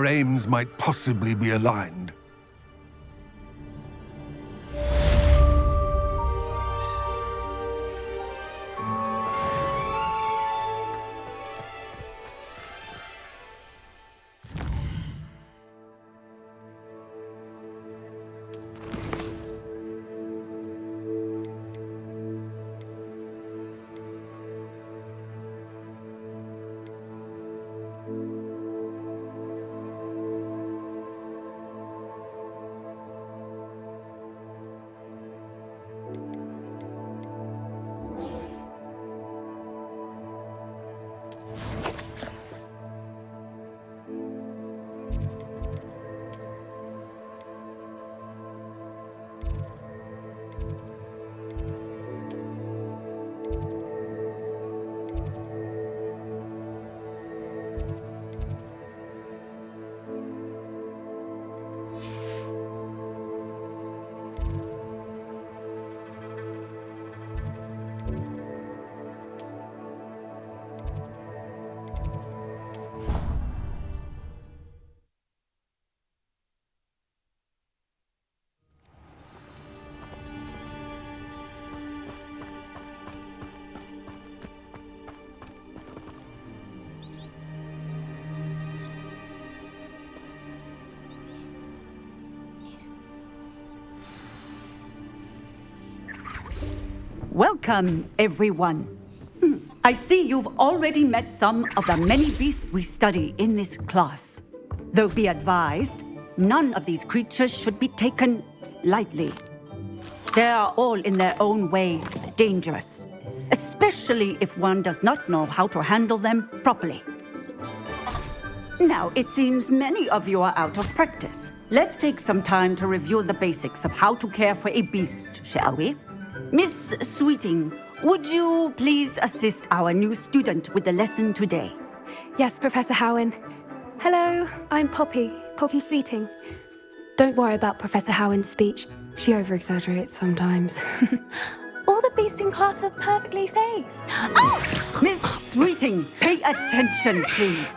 our aims might possibly be aligned. Welcome, everyone. I see you've already met some of the many beasts we study in this class. Though be advised, none of these creatures should be taken lightly. They are all in their own way dangerous, especially if one does not know how to handle them properly. Now, it seems many of you are out of practice. Let's take some time to review the basics of how to care for a beast, shall we? Miss Sweeting, would you please assist our new student with the lesson today? Yes, Professor Howen. Hello, I'm Poppy Sweeting. Don't worry about Professor Howen's speech. She over-exaggerates sometimes. All the beasts in class are perfectly safe. Oh! Miss Sweeting, pay attention, please.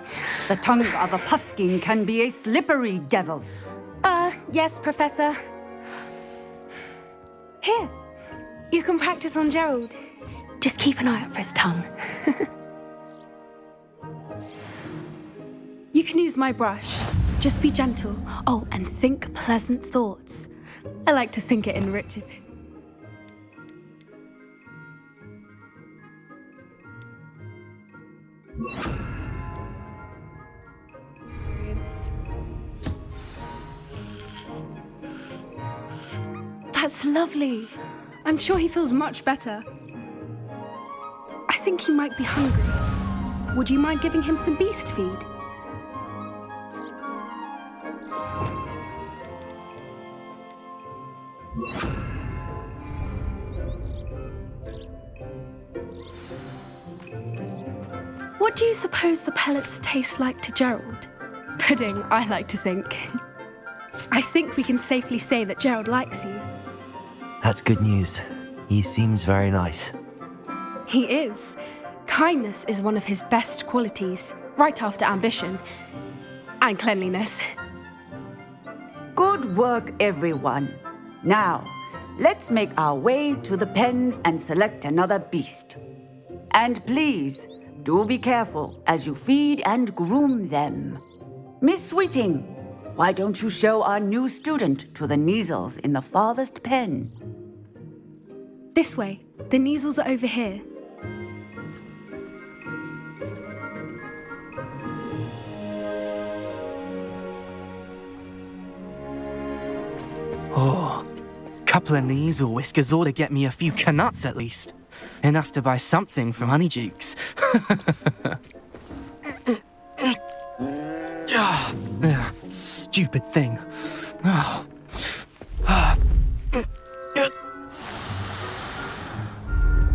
The tongue of a puffskein can be a slippery devil. Yes, Professor. Here, you can practice on Gerald. Just keep an eye out for his tongue. You can use my brush. Just be gentle. Oh, and think pleasant thoughts. I like to think it enriches it. That's lovely. I'm sure he feels much better. I think he might be hungry. Would you mind giving him some beast feed? What do you suppose the pellets taste like to Gerald? Pudding, I like to think. I think we can safely say that Gerald likes you. That's good news. He seems very nice. He is. Kindness is one of his best qualities, right after ambition. And cleanliness. Good work, everyone. Now, let's make our way to the pens and select another beast. And please, do be careful as you feed and groom them. Miss Sweeting, why don't you show our new student to the Kneazles in the farthest pen? This way. The Kneazles are over here. Oh, couple of Kneazle whiskers ought to get me a few canuts at least. Enough to buy something from Honeydukes. Stupid thing. Oh.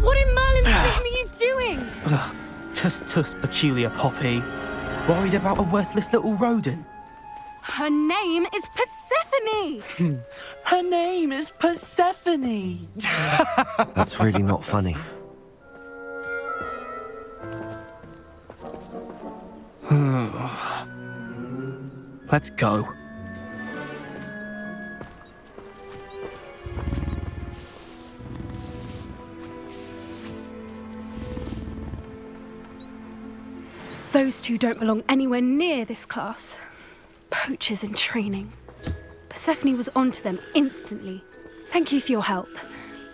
What in Merlin's name are you doing? Tuss, peculiar Poppy. Worried about a worthless little rodent. Her name is Persephone! Her name is Persephone! That's really not funny. Let's go. Those two don't belong anywhere near this class. Poachers in training. Persephone was onto them instantly. Thank you for your help.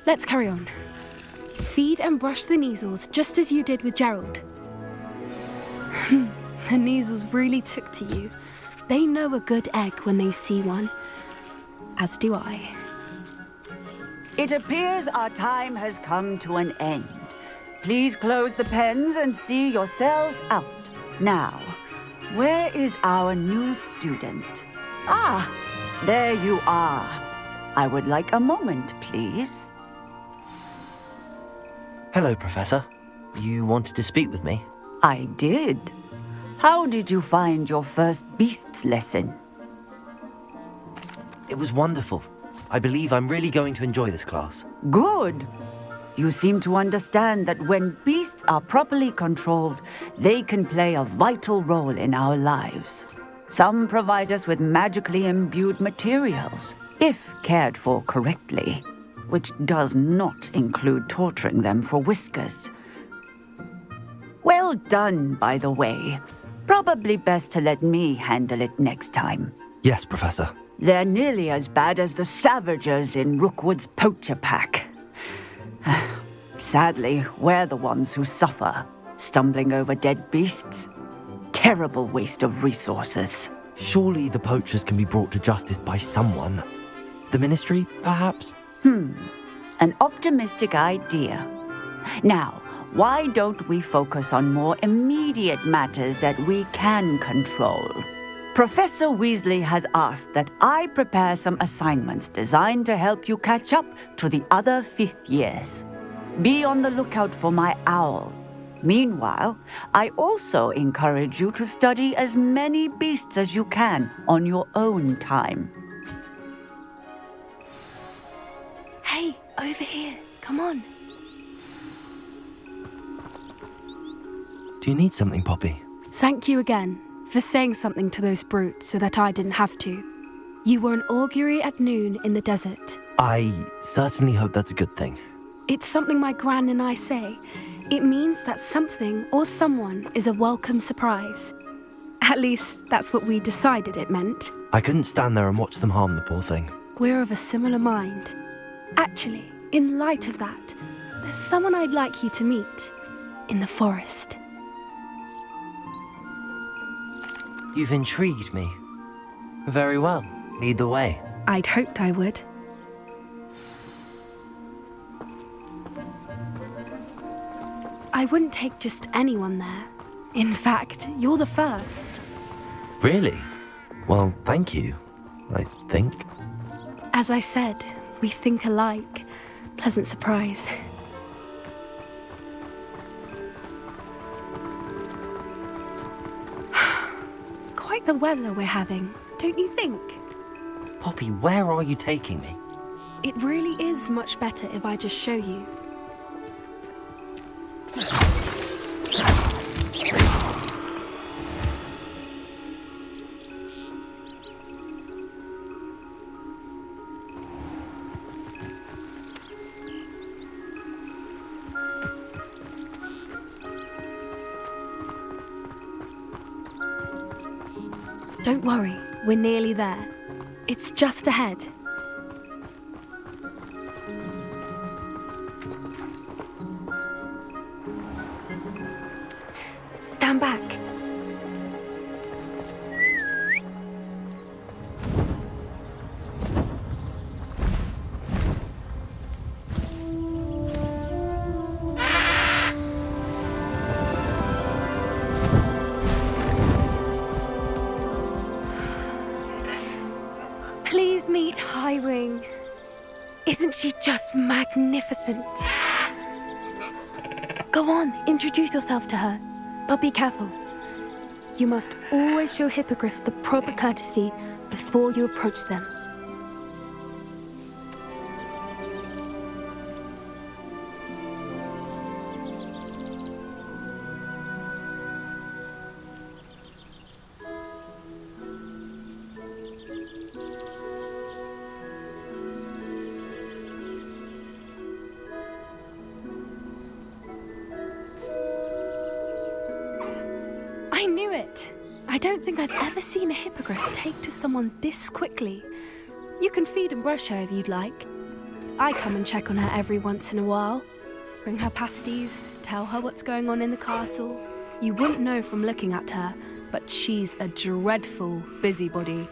Let's carry on. Feed and brush the Neasels just as you did with Gerald. The Neasels really took to you. They know a good egg when they see one. As do I. It appears our time has come to an end. Please close the pens and see yourselves out. Now, where is our new student? Ah, there you are. I would like a moment, please. Hello, Professor. You wanted to speak with me? I did. How did you find your first beasts lesson? It was wonderful. I believe I'm really going to enjoy this class. Good. You seem to understand that when beasts are properly controlled, they can play a vital role in our lives. Some provide us with magically imbued materials, if cared for correctly, which does not include torturing them for whiskers. Well done, by the way. Probably best to let me handle it next time. Yes, Professor. They're nearly as bad as the Savagers in Rookwood's poacher pack. Sadly, we're the ones who suffer, stumbling over dead beasts. Terrible waste of resources. Surely the poachers can be brought to justice by someone. The Ministry, perhaps? An optimistic idea. Now, why don't we focus on more immediate matters that we can control? Professor Weasley has asked that I prepare some assignments designed to help you catch up to the other fifth years. Be on the lookout for my owl. Meanwhile, I also encourage you to study as many beasts as you can on your own time. Hey, over here. Come on. Do you need something, Poppy? Thank you again for saying something to those brutes so that I didn't have to. You were an augury at noon in the desert. I certainly hope that's a good thing. It's something my gran and I say. It means that something or someone is a welcome surprise. At least, that's what we decided it meant. I couldn't stand there and watch them harm the poor thing. We're of a similar mind. Actually, in light of that, there's someone I'd like you to meet. In the forest. You've intrigued me. Very well. Lead the way. I'd hoped I would. I wouldn't take just anyone there. In fact, you're the first. Really? Well, thank you, I think. As I said, we think alike. Pleasant surprise. Quite the weather we're having, don't you think? Poppy, where are you taking me? It really is much better if I just show you. Don't worry, we're nearly there. It's just ahead. Stand back. Please meet Highwing. Isn't she just magnificent? Go on, introduce yourself to her. But be careful. You must always show hippogriffs the proper courtesy before you approach them. don't think I've ever seen a hippogriff take to someone this quickly. You can feed and brush her if you'd like. I come and check on her every once in a while. Bring her pasties, tell her what's going on in the castle. You wouldn't know from looking at her, but she's a dreadful busybody.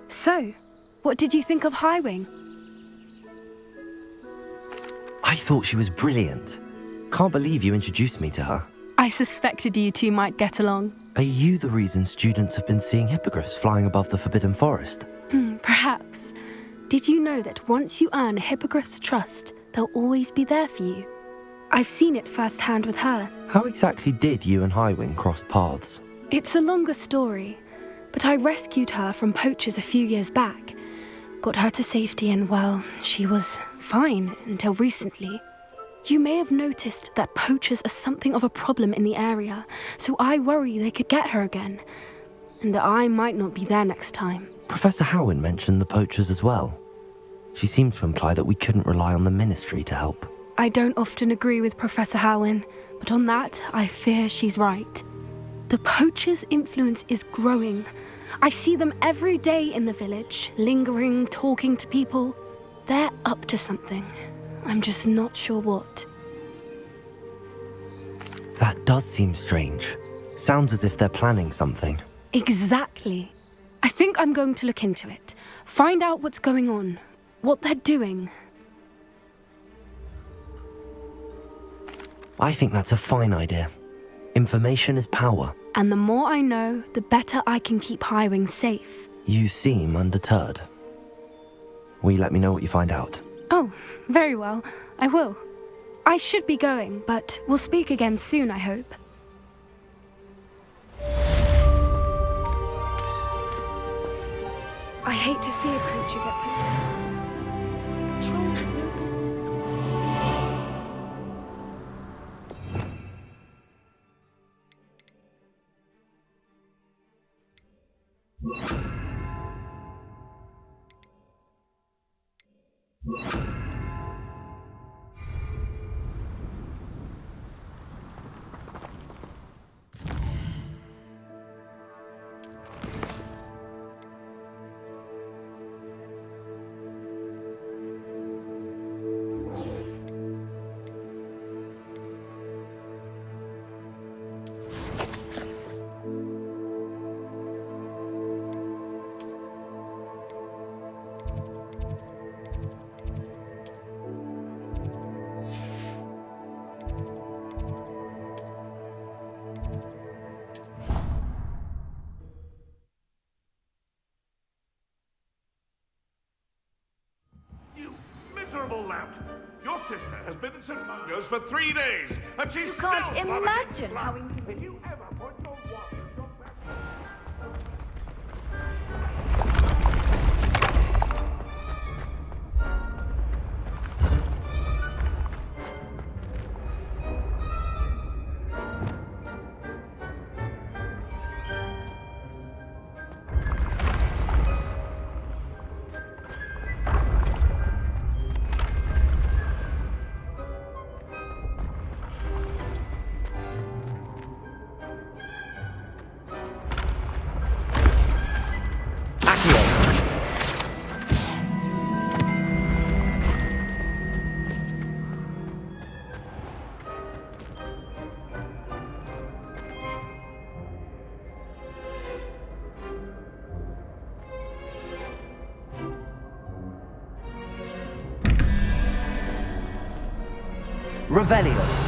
So, what did you think of Highwing? I thought she was brilliant. Can't believe you introduced me to her. I suspected you two might get along. Are you the reason students have been seeing hippogriffs flying above the Forbidden Forest? Perhaps. Did you know that once you earn a hippogriff's trust, they'll always be there for you? I've seen it firsthand with her. How exactly did you and Highwing cross paths? It's a longer story, but I rescued her from poachers a few years back. Got her to safety and, well, she was fine until recently. You may have noticed that poachers are something of a problem in the area, so I worry they could get her again. And I might not be there next time. Professor Howin mentioned the poachers as well. She seemed to imply that we couldn't rely on the Ministry to help. I don't often agree with Professor Howin, but on that, I fear she's right. The poachers' influence is growing. I see them every day in the village, lingering, talking to people. They're up to something. I'm just not sure what. That does seem strange. Sounds as if they're planning something. Exactly. I think I'm going to look into it. Find out what's going on, what they're doing. I think that's a fine idea. Information is power. And the more I know, the better I can keep Highwing safe. You seem undeterred. Will you let me know what you find out? Oh, very well. I will. I should be going, but we'll speak again soon, I hope. I hate to see a creature get put down. Trolls have no business. Lout. Your sister has been in St. Mungo's for 3 days, and she's still... You can't imagine how... If you ever put your watch in your back... Revelio.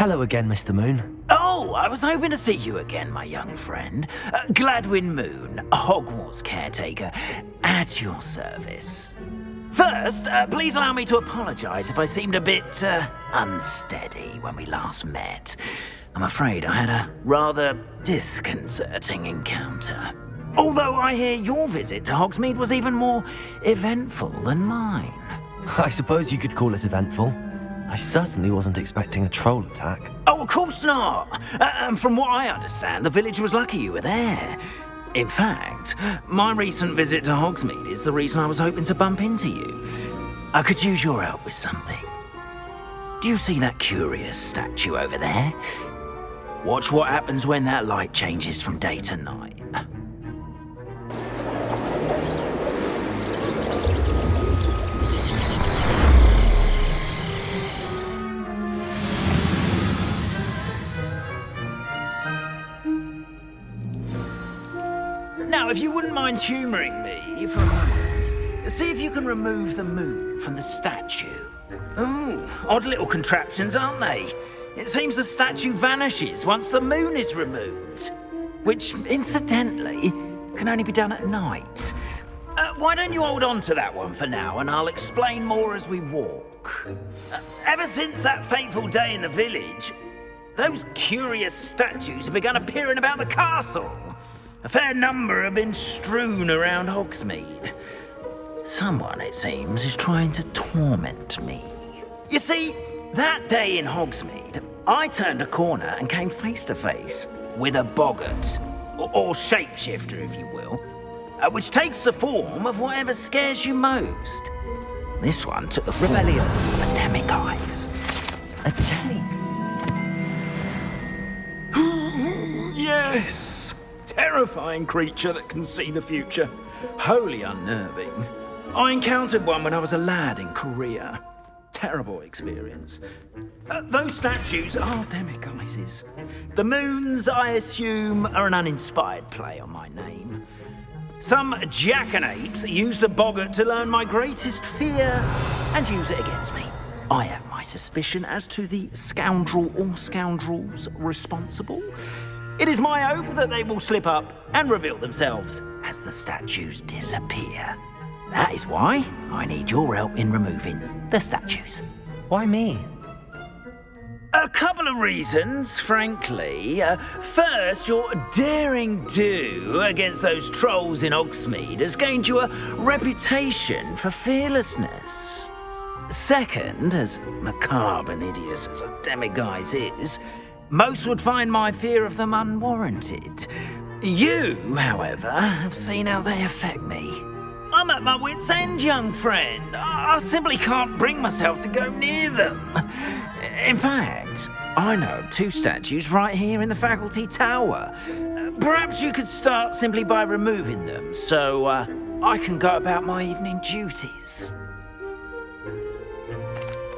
Hello again, Mr. Moon. Oh, I was hoping to see you again, my young friend. Gladwin Moon, Hogwarts caretaker, at your service. First, please allow me to apologise if I seemed a bit unsteady when we last met. I'm afraid I had a rather disconcerting encounter. Although I hear your visit to Hogsmeade was even more eventful than mine. I suppose you could call it eventful. I certainly wasn't expecting a troll attack. Oh, of course not. From what I understand, the village was lucky you were there. In fact, my recent visit to Hogsmeade is the reason I was hoping to bump into you. I could use your help with something. Do you see that curious statue over there? Watch what happens when that light changes from day to night. Now, if you wouldn't mind humouring me for a moment, see if you can remove the moon from the statue. Ooh, odd little contraptions, aren't they? It seems the statue vanishes once the moon is removed, which, incidentally, can only be done at night. Why don't you hold on to that one for now, and I'll explain more as we walk. Ever since that fateful day in the village, those curious statues have begun appearing about the castle. A fair number have been strewn around Hogsmeade. Someone, it seems, is trying to torment me. You see, that day in Hogsmeade, I turned a corner and came face to face with a boggart, or shapeshifter, if you will, which takes the form of whatever scares you most. This one took the rebellion of a demiguise. A demi? Yes! Terrifying creature that can see the future. Wholly unnerving. I encountered one when I was a lad in Korea. Terrible experience. Those statues are demiguises. The moons, I assume, are an uninspired play on my name. Some jackanapes used a boggart to learn my greatest fear and use it against me. I have my suspicion as to the scoundrel or scoundrels responsible. It is my hope that they will slip up and reveal themselves as the statues disappear. That is why I need your help in removing the statues. Why me? A couple of reasons, frankly. First, your daring do against those trolls in Hogsmeade has gained you a reputation for fearlessness. Second, as macabre and hideous as a demiguise is, most would find my fear of them unwarranted. You, however, have seen how they affect me. I'm at my wit's end, young friend. I simply can't bring myself to go near them. In fact, I know of two statues right here in the faculty tower. Perhaps you could start simply by removing them, so I can go about my evening duties.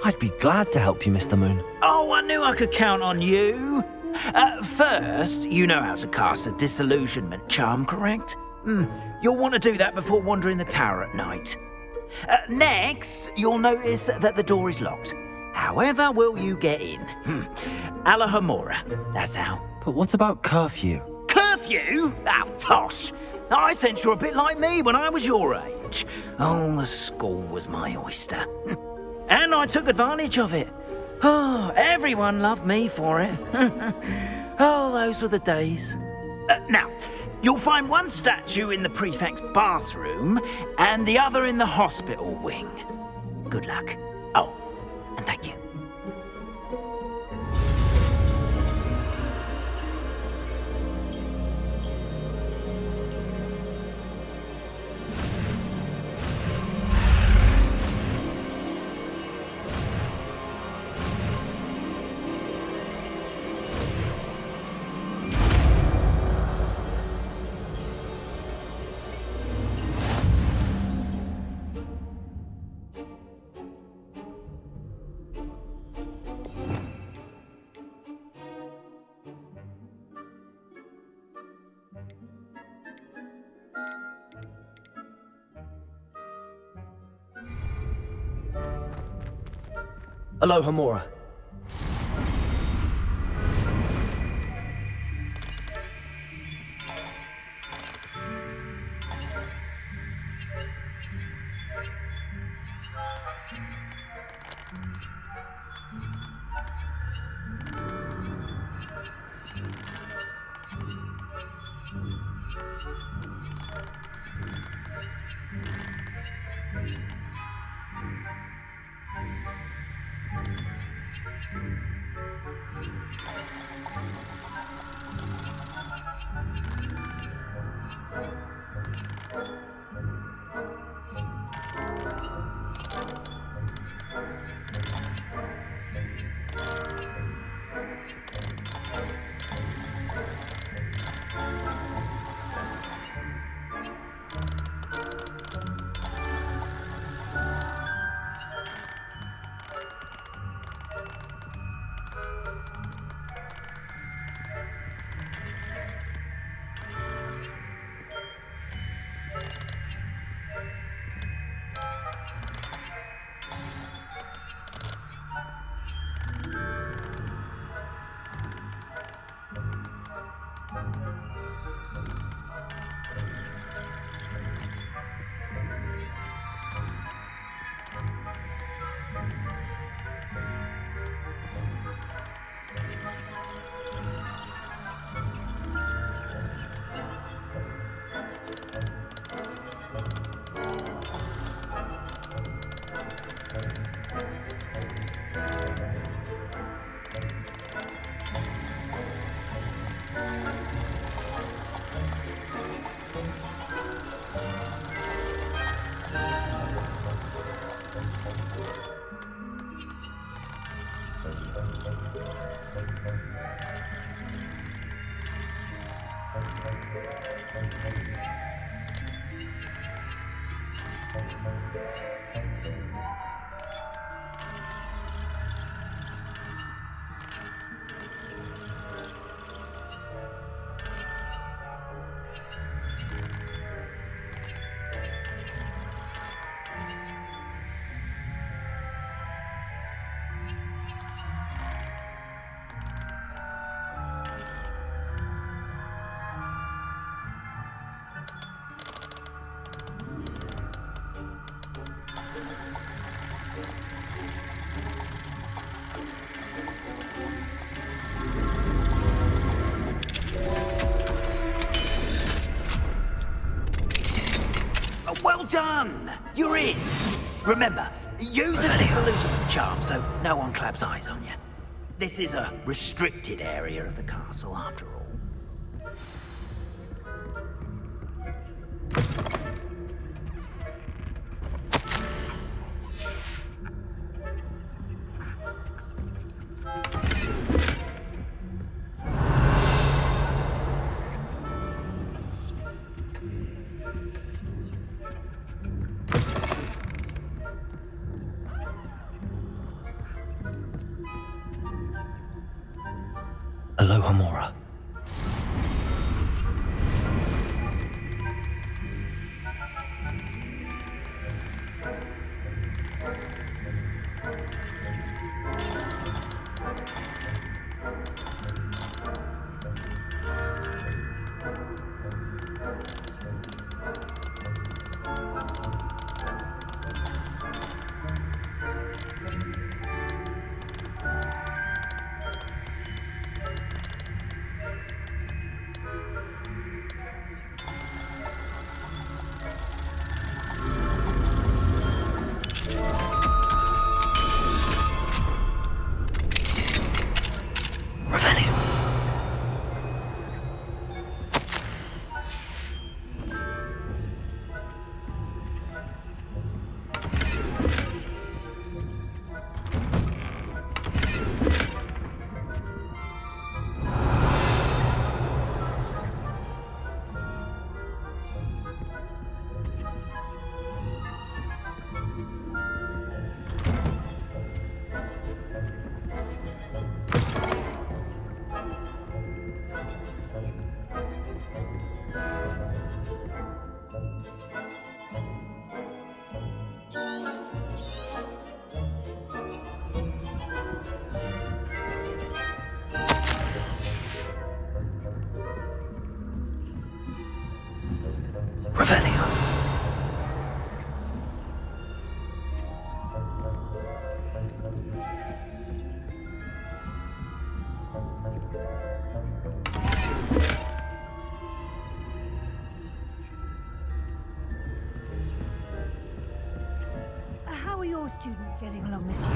I'd be glad to help you, Mr. Moon. Oh, I knew I could count on you. First, you know how to cast a disillusionment charm, correct? You'll want to do that before wandering the tower at night. Next, you'll notice that the door is locked. However will you get in? Alahomora, that's how. But what about curfew? Curfew? Oh, tosh. I sense you're a bit like me when I was your age. Oh, the school was my oyster. And I took advantage of it. Oh, everyone loved me for it. Oh, those were the days. Now, you'll find one statue in the prefect's bathroom and the other in the hospital wing. Good luck. Oh, and thank you. Hello, Homora. Well done! You're in! Remember, use a disillusionment charm so no one claps eyes on you. This is a restricted area of the castle, after all. Aloha Mora. How are your students getting along this year?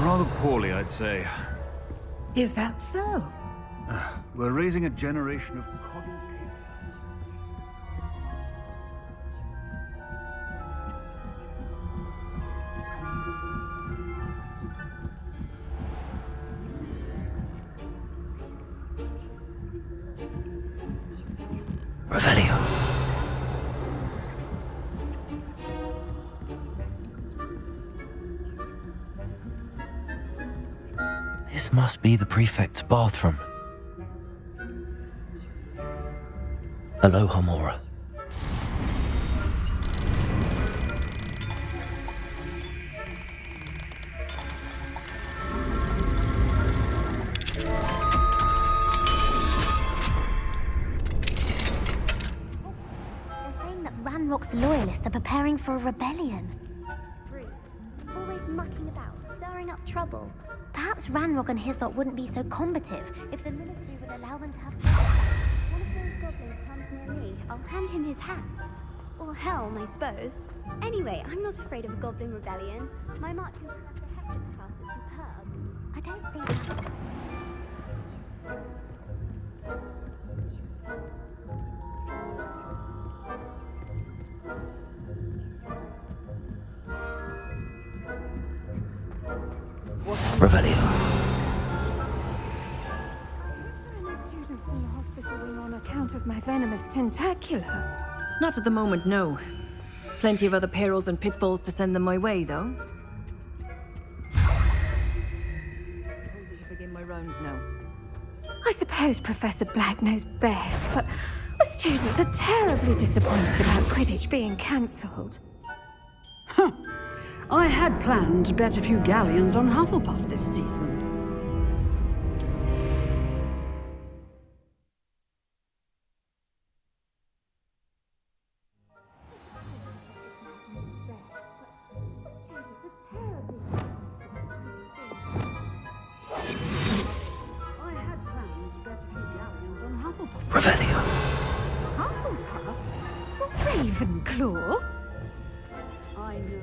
Rather poorly, I'd say. Is that so? We're raising a generation of coddled kids. Revelio. This must be the prefect's bathroom. Aloha Mora. Ranrock's loyalists are preparing for a rebellion. Always mucking about, stirring up trouble. Perhaps Ranrock and his lot wouldn't be so combative if the military would allow them to have... One of those goblins comes near me, I'll hand him his hat. Or helm, I suppose. Anyway, I'm not afraid of a goblin rebellion. My marching Professor Hector's class is superb. I don't think... Revelio. Students in the hospital wing on account of my venomous tentacular. Not at the moment, no. Plenty of other perils and pitfalls to send them my way, though. I should begin my rounds now. I suppose Professor Black knows best, but the students are terribly disappointed about Quidditch being cancelled. Huh. I had planned to bet a few galleons on Hufflepuff this season. Revelio. Hufflepuff? Ravenclaw? I know.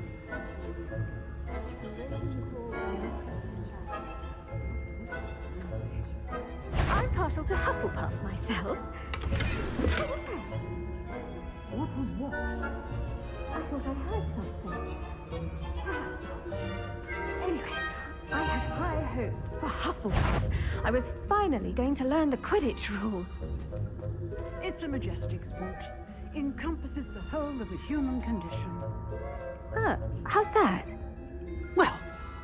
I'm partial to Hufflepuff myself. What was what? I thought I heard something. Perhaps not. Anyway, I had high hopes for Hufflepuff. I was finally going to learn the Quidditch rules. It's a majestic sport. Encompasses the whole of the human condition. How's that? Well,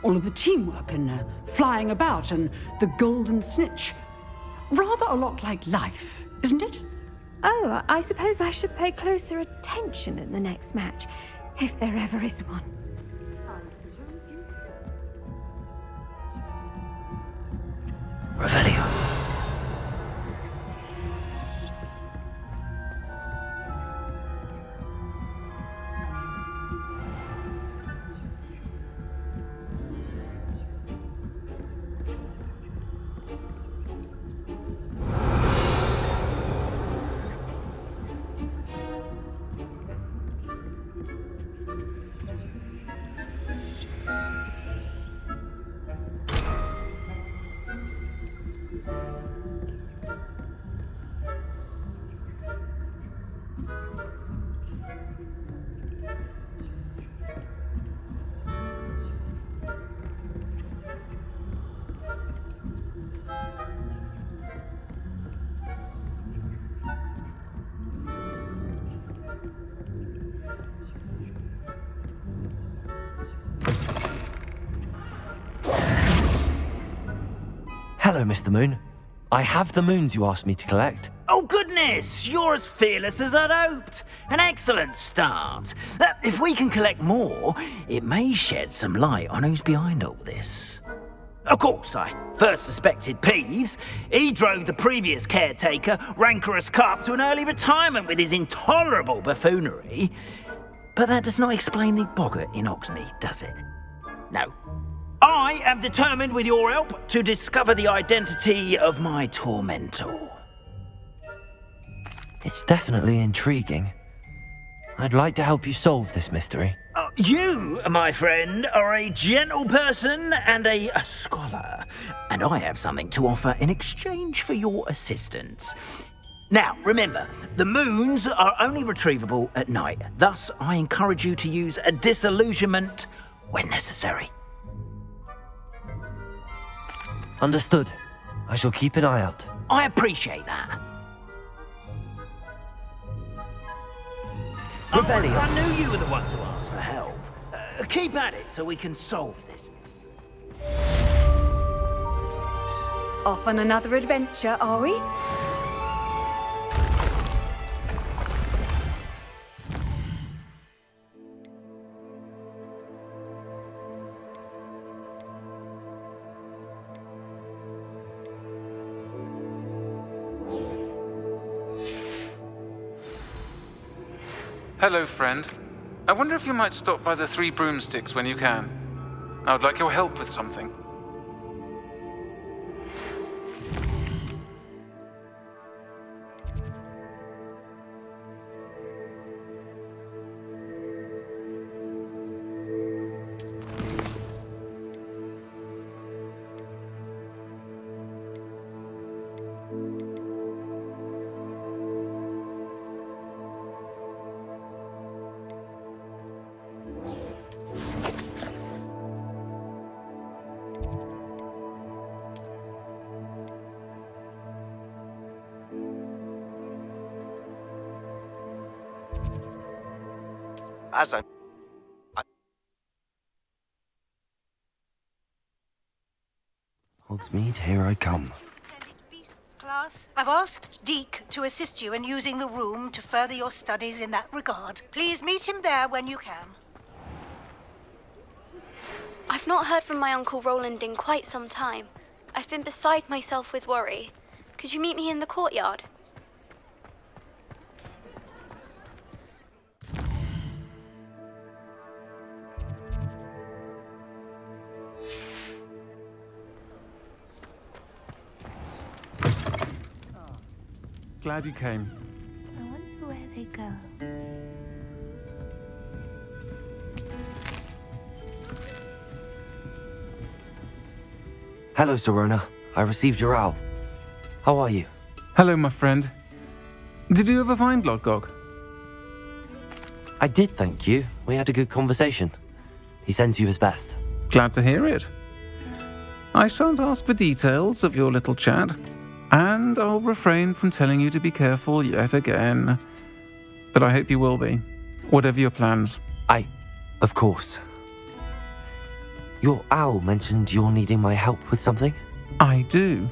all of the teamwork and flying about and the golden snitch. Rather a lot like life, isn't it? Oh, I suppose I should pay closer attention in the next match, if there ever is one. Revelio. Hello, Mr. Moon. I have the moons you asked me to collect. Oh, goodness! You're as fearless as I'd hoped. An excellent start. If we can collect more, it may shed some light on who's behind all this. Of course, I first suspected Peeves. He drove the previous caretaker, Rancorous Carp, to an early retirement with his intolerable buffoonery. But that does not explain the boggart in Oxmead, does it? No. I am determined, with your help, to discover the identity of my tormentor. It's definitely intriguing. I'd like to help you solve this mystery. You, my friend, are a gentle person and a scholar, and I have something to offer in exchange for your assistance. Now, remember, the moons are only retrievable at night. Thus, I encourage you to use a disillusionment when necessary. Understood. I shall keep an eye out. I appreciate that. Revelio. I knew you were the one to ask for help. Keep at it so we can solve this. Off on another adventure, are we? Hello, friend. I wonder if you might stop by the Three Broomsticks when you can. I would like your help with something. As I... Hogsmeade, here I come. Class, I've asked Deke to assist you in using the room to further your studies in that regard. Please meet him there when you can. I've not heard from my Uncle Roland in quite some time. I've been beside myself with worry. Could you meet me in the courtyard? Glad you came. I wonder where they go. Hello, Serona. I received your owl. How are you? Hello, my friend. Did you ever find Lodgok? I did, thank you. We had a good conversation. He sends you his best. Glad to hear it. I shan't ask for details of your little chat, and I'll refrain from telling you to be careful yet again. But I hope you will be, whatever your plans. Of course. Your owl mentioned you're needing my help with something? I do.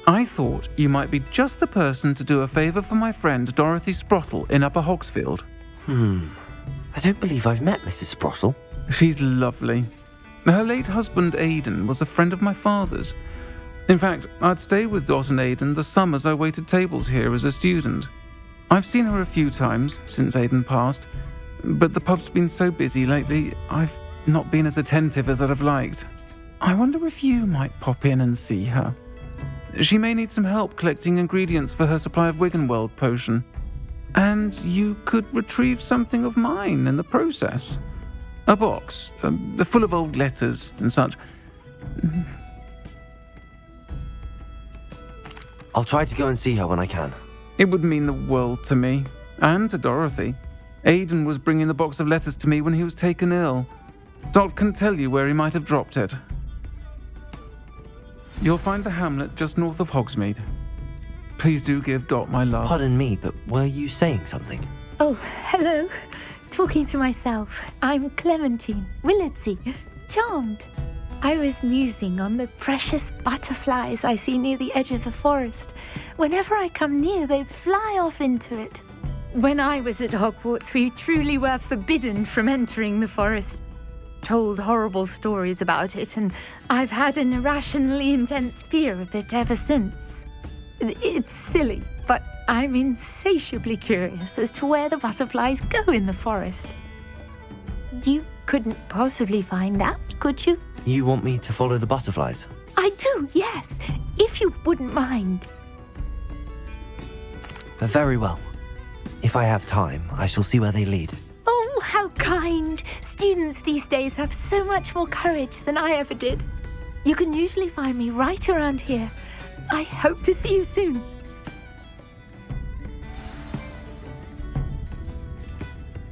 I thought you might be just the person to do a favour for my friend Dorothy Sprottle in Upper Hogsfield. I don't believe I've met Mrs. Sprottle. She's lovely. Her late husband Aidan was a friend of my father's. In fact, I'd stayed with Dot and Aidan the summers I waited tables here as a student. I've seen her a few times since Aidan passed, but the pub's been so busy lately, I've not been as attentive as I'd have liked. I wonder if you might pop in and see her. She may need some help collecting ingredients for her supply of Wiggenweld potion. And you could retrieve something of mine in the process. A box, full of old letters and such. I'll try to go and see her when I can. It would mean the world to me, and to Dorothy. Aidan was bringing the box of letters to me when he was taken ill. Dot can tell you where he might have dropped it. You'll find the hamlet just north of Hogsmeade. Please do give Dot my love. Pardon me, but were you saying something? Oh, hello. Talking to myself. I'm Clementine Willardsey. Charmed. I was musing on the precious butterflies I see near the edge of the forest. Whenever I come near, they fly off into it. When I was at Hogwarts, we truly were forbidden from entering the forest. Told horrible stories about it, and I've had an irrationally intense fear of it ever since. It's silly, but I'm insatiably curious as to where the butterflies go in the forest. You couldn't possibly find out, could you? You want me to follow the butterflies? I do, yes, if you wouldn't mind. Very well. If I have time, I shall see where they lead. Oh, how kind! Students these days have so much more courage than I ever did. You can usually find me right around here. I hope to see you soon.